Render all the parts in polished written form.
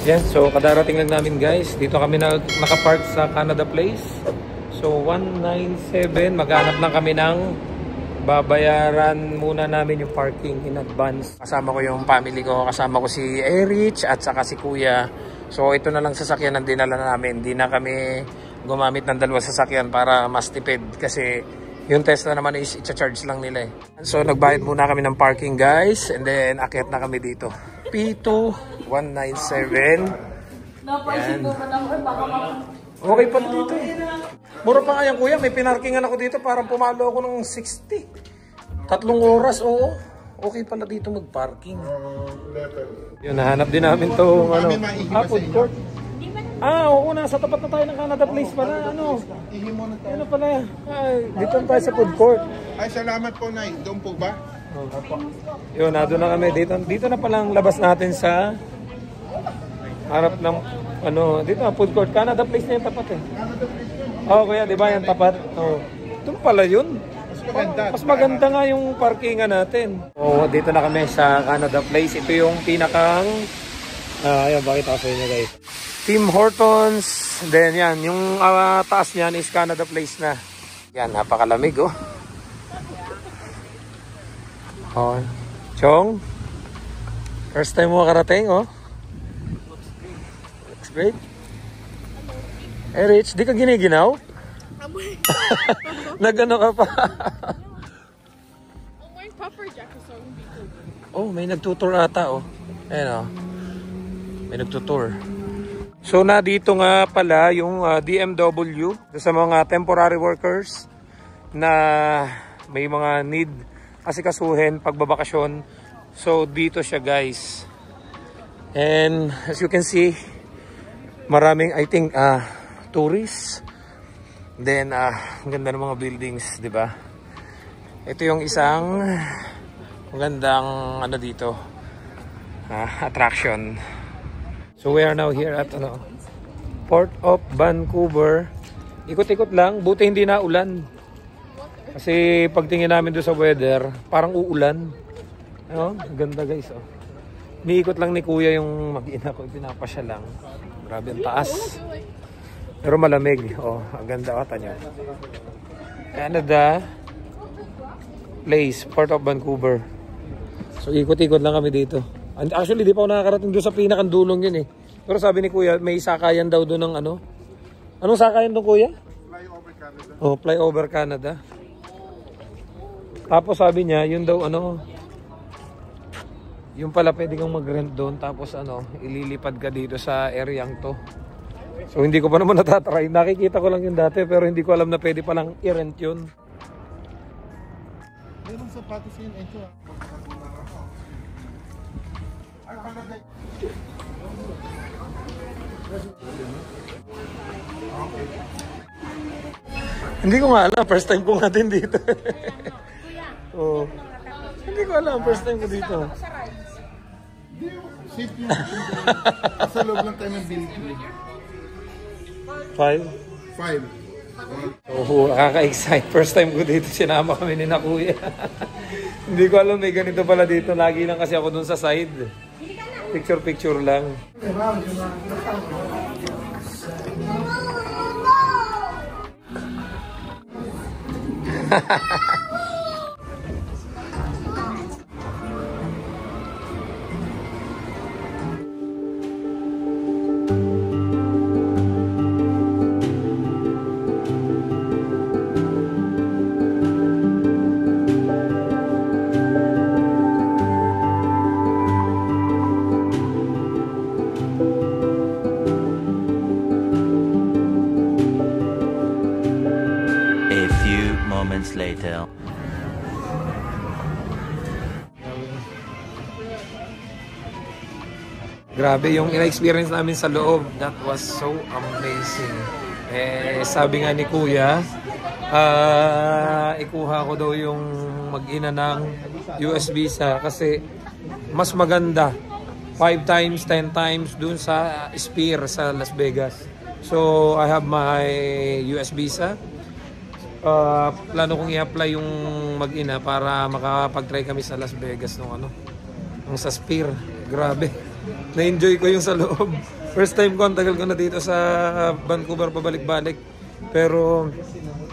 Yes, so kadarating lang namin guys. Dito kami nakapark sa Canada Place. So 197, maghanap lang kami ng babayaran muna namin yung parking in advance. Kasama ko yung family ko, kasama ko si Erich at saka si Kuya. So ito na lang sasakyan ang dinala namin. Hindi na kami gumamit ng dalawang sasakyan para mas tipid kasi yung Tesla naman is i-charge lang nila eh. So nagbayad muna kami ng parking guys and then akyat na kami dito. P2 197. Yan. Okay pa dito eh. Mura pa nga yan kuya, may pinarkingan ako dito, parang pumalo ako ng 60. 3 oras, oo. Okay pala dito mag-parking. Yun, nahanap din namin to food court. Oo, nasa tapat na tayo ng Canada Place pala. Ano pala, dito tayo sa food court. Ay, salamat po, Nay. Doon po ba? Yun, nado na kami. Dito na palang labas natin sa harap ng dito na food court. Canada Place na yung tapat eh. Kuya, di ba yung tapat? Doon pala yun. Mas maganda nga yung parkingan natin. Dito na kami sa Canada Place. Ito yung pinakang ayan, bakit ako sa inyo guys. Tim Hortons. Then yan, yung taas niyan is Canada Place na. Yan, napakalamig oh. Chong, first time mo makarating oh. Looks great. Rich, di ka giniginaw? Nagano ka pa? May nagtutour ata oh. Ayan oh. May nagtutour. So na dito nga pala yung DMW sa mga temporary workers na may mga need asikasuhin pagbabakasyon. So dito siya guys. And as you can see, maraming I think tourists. Then ang ganda ng mga buildings, 'di ba? Ito yung isang magandang dito. Attraction. So we are now here at Port of Vancouver. Ikot-ikot lang, buti hindi na ulan. Kasi pagtingin namin doon sa weather, parang uulan. Ganda guys oh. Niikot lang ni Kuya yung mag-ina ko, pinapasya lang. Grabe ang taas. Pero malamig. Ang ganda ata niya. Canada Place, Port of Vancouver. So ikot-ikot lang kami dito. Actually, di pa ako nakakarating doon sa pinakandulong yun eh. Pero sabi ni Kuya, may sakayan daw doon ng Anong sakayan doon Kuya? Flyover Canada. Flyover Canada. Tapos sabi niya, yun daw yung pala pwede kang mag-rent doon. Tapos ililipad ka dito sa areang to. So hindi ko pa naman natatry. Nakikita ko lang yun dati pero hindi ko alam na pwede palang i-rent yun. Meron sapatos yun, ito Hindi ko nga alam, first time ko nga din dito. Hindi ko alam, first time ko dito. Safe yun. Sa loob lang tayo ng building. 5? Nakaka-excite. First time ko dito, sinama kami ni na Kuya. Hindi ko alam, may ganito pala dito. Lagi lang kasi ako dun sa side. Picture lang. Later. Grabe yung ina-experience namin sa loob. That was so amazing. Sabi nga ni Kuya, ikuha ko daw yung mag-ina ng US visa kasi mas maganda 5 times, 10 times dun sa Sphere sa Las Vegas. So I have my US visa. Plano kong i-apply yung mag-ina para makapag-try kami sa Las Vegas nung sa Sphere. Grabe. Na-enjoy ko yung sa loob. First time ko, ang tagal ko na dito sa Vancouver pabalik-balik. Pero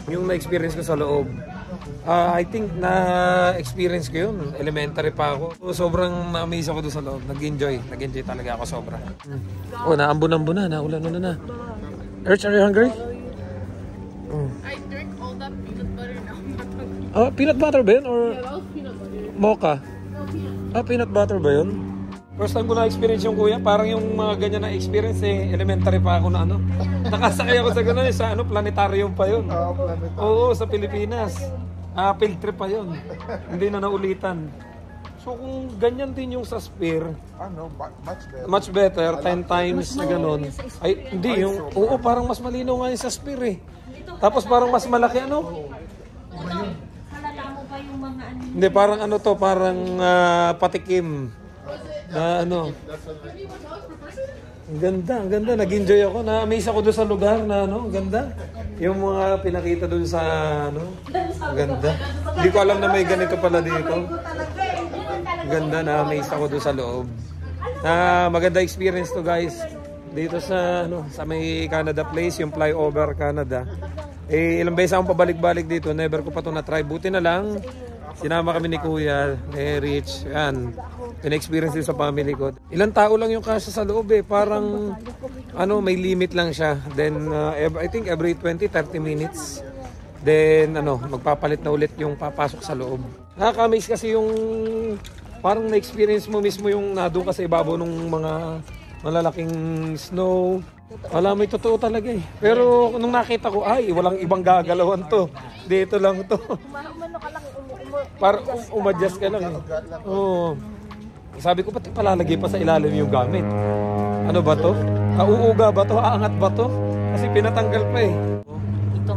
yung na-experience ko sa loob, I think na-experience ko yun. Elementary pa ako. So, sobrang na-amaze ako doon sa loob. Nag-enjoy talaga ako sobra. Oh, naambon-ambon na. Naulan na. Erch, are you hungry? I drink all that peanut butter now. Oh, peanut butter ba yun? Or Yeah, that was peanut butter. mocha? No, peanut. Peanut butter ba yun? First time ko na-experience yung kuya, parang yung mga ganyan na experience elementary pa ako na nakasakay ako sa gano'n sa planetarium pa yun. Oo, sa Pilipinas. Field trip pa yun. Hindi na naulitan. So kung ganyan din yung sa Sphere, much better, 10 times na gano'n. Ay, hindi yung, oo, parang mas malinaw nga yung sa Sphere Tapos parang mas malaki Halata mo pa yung mga Hindi, parang parang patikim. Ang ganda. Nag-enjoy ako. Na-amaze ako doon sa lugar na ang ganda. Yung mga pinakita doon sa ang ganda. Hindi ko alam na may ganito pala dito. Ang ganda, na-amaze ako doon sa loob. Maganda experience to guys. Dito sa sa may Canada Place, yung Flyover Canada. Ilang beses akong pabalik-balik dito. Never ko pa ito na-try. Buti na lang. Sinama kami ni Kuya, Rich, yan. In-experience din sa family ko. Ilang tao lang yung kasya sa loob Parang, may limit lang siya. Then, I think every 20-30 minutes. Then, magpapalit na ulit yung papasok sa loob. Nakaka-amaze kasi yung, parang na-experience mo mismo yung nandun ka sa ibabaw ng mga malalaking snow. Wala, may totoo talaga Pero, nung nakita ko, walang ibang gagalawan to. Dito lang to. Para umadjust ka lang Oo. Sabi ko, pati palalagay pa sa ilalim yung gamit. Ano ba to? Uuuga ba to? Aangat ba to? Kasi pinatanggal pa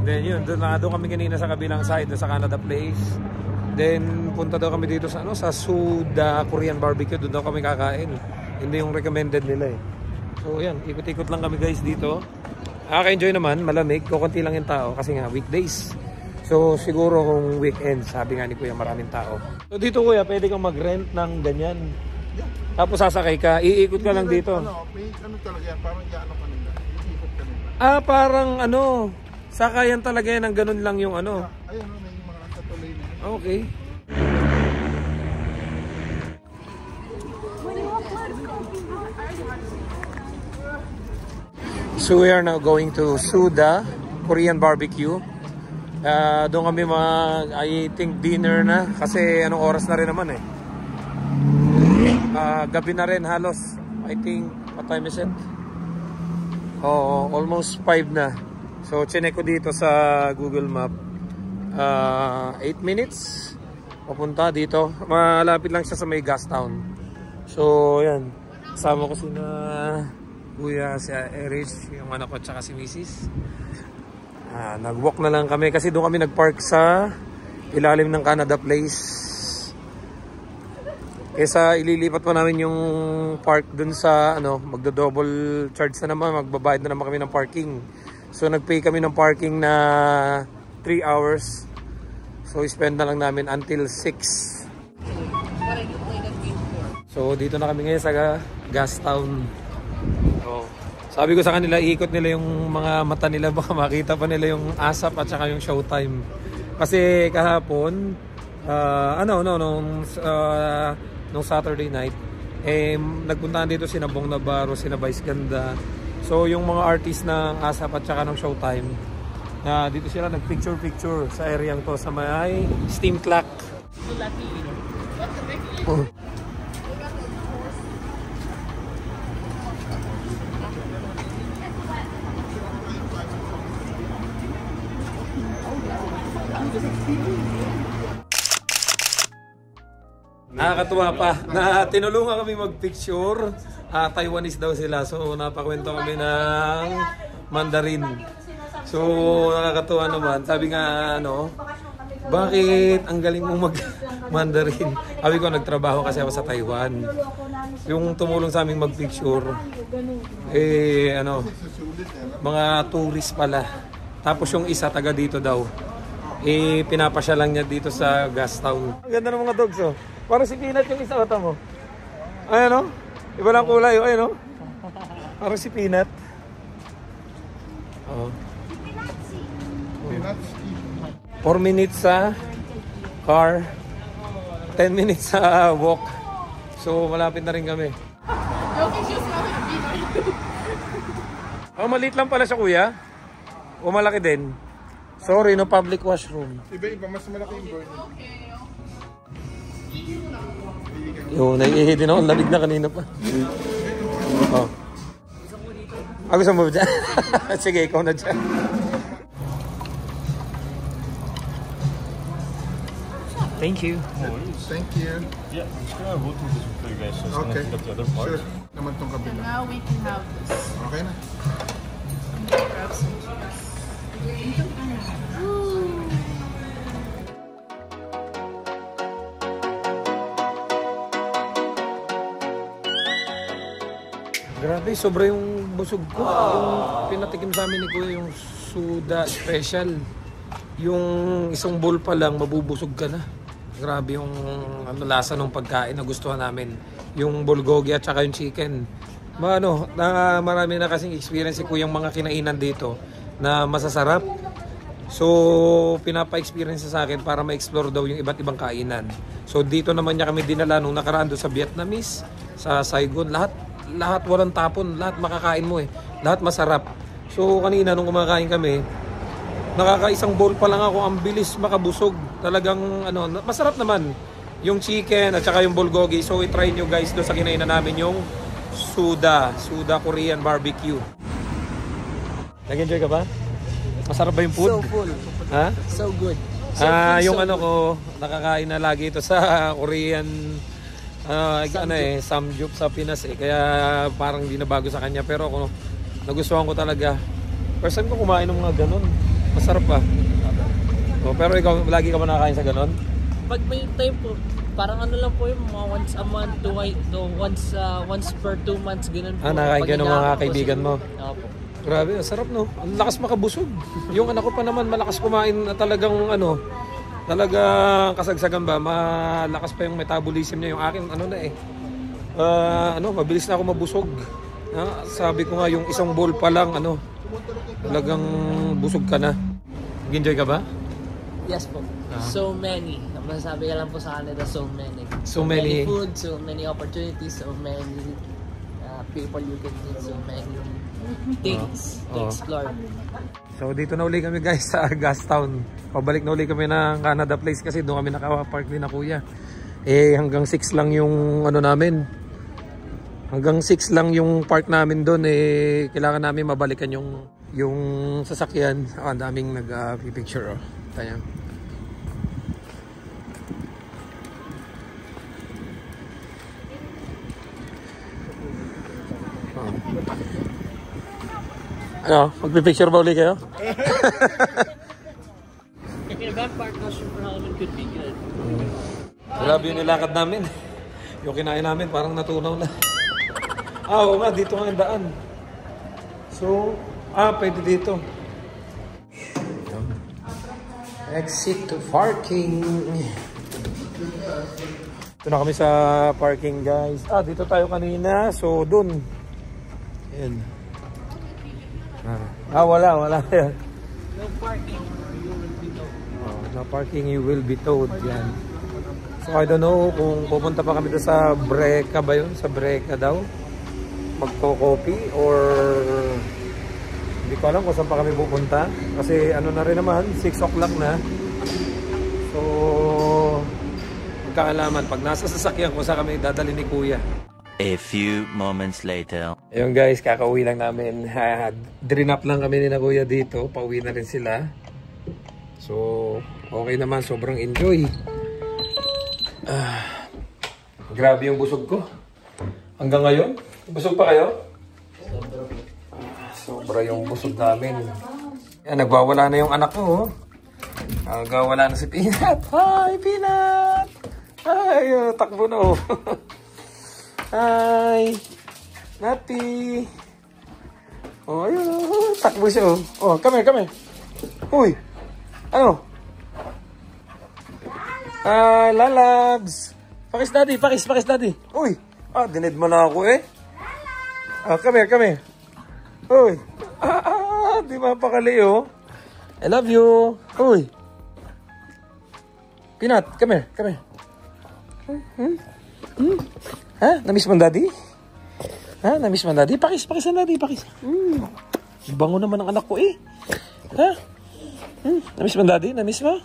Then yun, doon kami kanina sa kabilang side, sa Canada Place. Then punta daw kami dito sa sa Suda Korean Barbecue. Doon daw kami kakain. Hindi yung recommended nila So yan, ikot-ikot lang kami guys dito. Nakaka-enjoy naman, malamig. Kukunti lang yung tao kasi nga weekdays. So siguro kung weekend, sabi nga ni Kuya, maraming tao. So dito Kuya, pwede kang mag-rent ng ganyan. Tapos sasakay ka, iikot ka lang dito. May talaga yan, parang kanila. Iikot kanila. Parang sakayan talaga yan, ng ganun lang yung Ayun, may mga katuloy na. Okay. So we are now going to Suda Korean Barbecue. Doon kami I think dinner na kasi anong oras na rin naman gabi na rin halos. I think, what time is it? Almost 5 na. So chinek ko dito sa Google Map. 8 minutes papunta dito. Malapit lang siya sa may Gastown. So yan, kasama ko sina Kuya, si Erich, yung anak ko, tsaka si Mrs. Nag-walk na lang kami kasi doon kami nag-park sa ilalim ng Canada Place. Kesa ililipat pa namin yung park doon sa magdo-double charge na naman, magbabayad na naman kami ng parking. So nag-pay kami ng parking na 3 hours. So spend na lang namin until 6. So dito na kami ngayon sa Gastown. Sabi ko sa kanila, iikot nila yung mga mata nila, baka makita pa nila yung ASAP at saka yung Showtime. Kasi kahapon, nung Saturday night, nagpuntahan dito sina Bong Navarro, sina Vice Ganda. So yung mga artist ng ASAP at saka ng Showtime, dito sila nag-picture-picture sa area to sa may steam clock. Nakakatuwa pa na tinulungan kami mag-picture. Taiwanese daw sila. So napakwento kami ng Mandarin. So nakakatuwa naman. Sabi nga bakit ang galing mo mag-Mandarin? Sabi ko, nagtrabaho kasi ako sa Taiwan. Yung tumulong sa aming mag-picture, mga tourist pala. Tapos yung isa taga dito daw. Pinapasya lang niya dito sa Gastown. Ang ganda ng mga dogs Parang si Peanut yung isa mo. Ayan Iba lang kulay Ayan Parang si Peanut. Oh. Peanuts. 4 minutes sa car, 10 minutes sa walk. So, malapit na rin kami. Joking, she's smelling a peanut. Oh, maliit lang pala siya, kuya. O malaki din. Sorry, no public washroom. Iba-iba, mas malaki yung burn. Yung naiihi din ako. Lamig na kanina pa. Oh. Gusto mo dyan? Sige, ikaw na dyan. Thank you. Thank you. Yeah, I'm just gonna go through this with you guys. So it's Okay. gonna pick up the other part. Sure. Naman tong kabila. Now we can have this. Okay na. Grab some cheese. Grabe, sobra yung busog ko. Yung pinatikim sa amin ni Kuya, yung Suda Special. Yung isang bowl pa lang, mabubusog ka na. Grabe yung lasa ng pagkain na gustuhan namin. Yung bulgogi at saka yung chicken. Marami na kasing experience si Kuyang mga kinainan dito na masasarap. So, pinapa-experience sa akin para ma-explore daw yung iba't ibang kainan. So, dito naman niya kami dinala nung nakaraan doon sa Vietnamese, sa Saigon. Lahat walang tapon, lahat makakain mo eh. Lahat masarap. So, kanina nung kumakain kami, nakakaisang bowl pa lang ako, ang bilis makabusog. Talagang masarap naman yung chicken at saka yung bulgogi. So i-try nyo guys doon sa kinainan namin yung Suda Korean barbecue. Nag-enjoy ka ba? Masarap ba yung food? So full. Ha? So good. Yung ko, nakakain na lagi ito sa Korean samgyup sa Pinas eh. Kaya parang hindi na bago sa kanya. Pero ako, nagustuhan ko talaga. First time ko kumain ng mga ganun. Masarap pa. Pero ikaw, lagi ka ba nakakain sa ganon? Pag may time po, parang lang po yung mga once a month to once per 2 months, ganun po. Nakakain ka ng mga kaibigan mo? Opo. Grabe, sarap no. Ang lakas makabusog. Yung anak ko pa naman malakas kumain na talagang talagang kasagsagan ba, malakas pa yung metabolism niya. Yung akin mabilis na ako mabusog. Sabi ko nga yung isang bowl pa lang talagang busog ka na. Nag-enjoy ka ba? Yes po. So many. Masasabi ka lang po sa Canada, so many. So many food, so many opportunities, so many people you can meet, so many things to explore. So dito na uli kami guys sa Gastown. Pabalik na uli kami ng Canada Place kasi doon kami naka-park din na kuya. Hanggang 6 lang yung namin. Hanggang 6 lang yung park namin doon kailangan namin mabalikan yung sasakyan. Ang daming nag-picture Tayo. Magpipicture ba ulit kayo? If that partnership for Halloween could be good. Grabe yung nilakad namin. Yung kinain namin parang natunaw na. Oo nga, dito nga ang daan. So, pwede dito. Exit to parking. Ito na kami sa parking guys. Dito tayo kanina. So, dun. Ayan. Wala. No parking or you will be towed. No parking, you will be towed. Yan. So, I don't know kung pupunta pa kami doon sa Breka ba yun? Sa Breka daw. Magko-coffee or hindi ko alam kung saan pa kami pupunta. Kasi na rin naman, 6 o'clock na. So, magkaalaman. Pag nasa sasakyan kung saan kami dadali ni Kuya. A few moments later. Ayun guys, kakauwi lang namin. Drinap lang kami ni na Kuya dito. Pauwi na rin sila. So, okay naman. Sobrang enjoy. Grabe yung busog ko. Hanggang ngayon, busog pa kayo? Sobra yung busog namin. Yan, nagwawala na yung anak ko. Nagwawala na si Peanut. Hi, Peanut! Ay, takbo na Hi! Nati! Ayun, takbo siya come here. Uy! Ano? Lalabs! Pakis daddy! Uy! Dinid mo na ako Come here. Uy. Di mapakali, oh. I love you. Uy. Peanut, come here. Ha? Namiss mo ang daddy? Ha? Namiss mo ang daddy? Pakis ang daddy, pakis. Bango naman ang anak ko, eh. Ha? Namiss mo ang daddy? Namiss mo?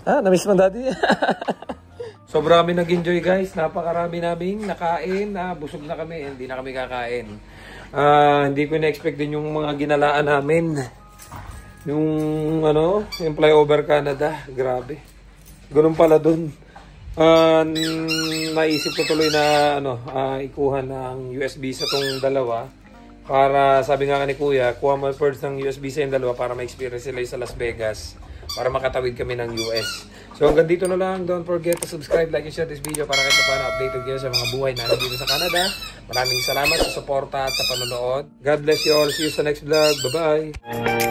Ha? Namiss mo ang daddy? Sobra kami nag-enjoy, guys. Napakarami naming nakain. Busog na kami. Hindi na kami kakain. Hindi ko na-expect din yung mga ginalaan namin. Yung flyover Canada. Grabe. Ganun pala dun. Naisip ko tuloy na ikuha ng USB sa tong dalawa. Para sabi nga ni Kuya, kuha mo first ng USB sa yung dalawa para ma-experience sila sa Las Vegas. Para makatawid kami ng US. So hanggang dito na lang. Don't forget to subscribe, like, and share this video para kahit paano updated kayo sa mga buhay natin dito sa Canada. Maraming salamat sa suporta at sa panonood. God bless you all. See you sa next vlog. Bye-bye!